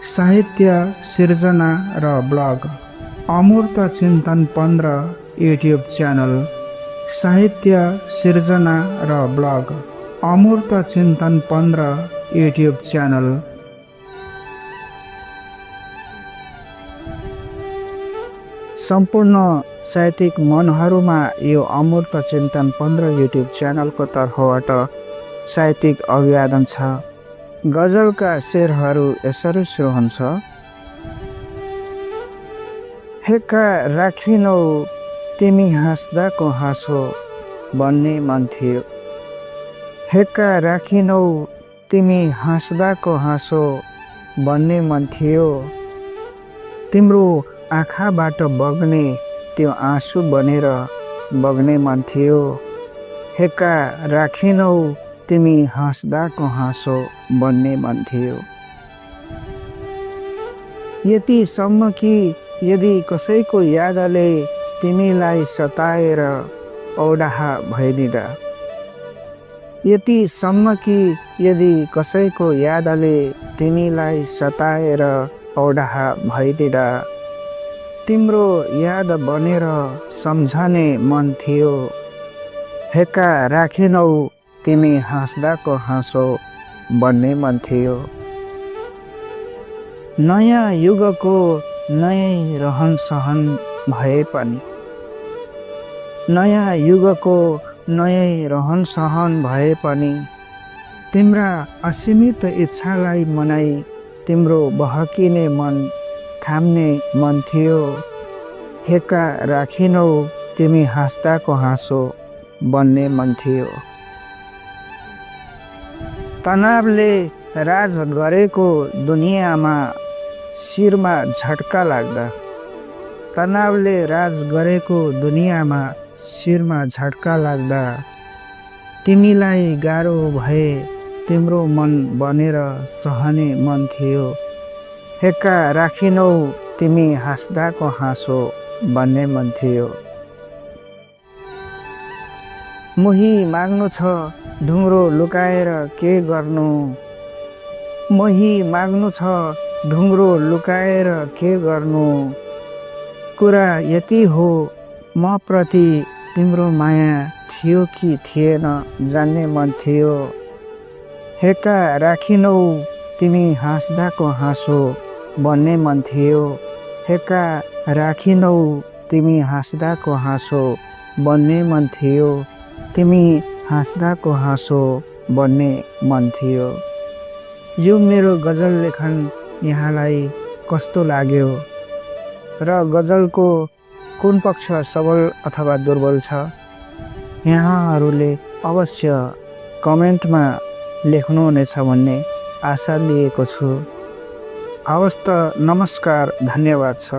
साहित्य सिर्जना र ब्लग अमूर्त चिन्तन 15 युट्युब च्यानल। साहित्य सिर्जना र ब्लग अमूर्त चिन्तन 15 युट्युब च्यानल। सम्पूर्ण साहित्यिक मनहरूमा यो अमूर्त चिन्तन 15 युट्युब च्यानलको तर्फबाट साहित्यिक अभिवादन छ। गजलका शेरहरू यसरी सुरु हुन्छ। हेक्का राखिनौ तिमी हाँस्दाको हाँसो भन्ने मन थियो। हेक्का राखिनौ तिमी हाँस्दाको हाँसो भन्ने मन थियो। तिम्रो आँखाबाट बग्ने त्यो आँसु बनेर बग्ने मन थियो। हेक्का राखिनौ तिमी हाँस्दाको हाँसो बन्ने मन थियो। यतिसम्म कि यदि कसैको यादले तिमीलाई सताएर औडाहा भइदिँदा, यतिसम्म कि यदि कसैको यादले तिमीलाई सताएर औडाहा भइदिँदा, तिम्रो याद बनेर सम्झने मन थियो। हेक्का राखिनौ तिमी हाँस्दाको हाँसो बन्ने मन थियो। नयाँ युगको नयाँ रहन सहन भए पनि, नयाँ युगको नयाँ रहन सहन भए पनि, तिम्रा असीमित इच्छालाई मनाई तिम्रो बहकिने मन थाम्ने मन थियो। हेक्का राखिनौ तिमी हाँस्दाको हाँसो बन्ने मन थियो। तनावले राज गरेको दुनियाँमा शिरमा झट्का लाग्दा, तनावले राज गरेको दुनियाँमा शिरमा झट्का लाग्दा, तिमीलाई गाह्रो भए तिम्रो मन बनेर सहने मन थियो। हेक्का राखिनौ तिमी हाँस्दाको हाँसो बन्ने मन थियो। मोही माग्नु छ ढुङ्ग्रो लुकाएर के गर्नु, मोही माग्नु छ ढुङ्ग्रो लुकाएर के गर्नु। कुरा यति हो म प्रति तिम्रो माया थियो कि थिएन जान्ने मन थियो। हेक्का राखिनौ तिमी हाँस्दाको हाँसो बन्ने मन थियो। हेक्का राखिनौ तिमी हाँस्दाको हाँसो बन्ने मन थियो। तिमी हाँस्दाको हाँसो बन्ने मन थियो। यो मेरो गजल लेखन यहाँलाई कस्तो लाग्यो र गजलको कुन पक्ष सबल अथवा दुर्बल छ, यहाँहरूले अवश्य कमेन्टमा लेख्नुहुनेछ भन्ने आशा लिएको छु। हवस् त, नमस्कार, धन्यवाद छ।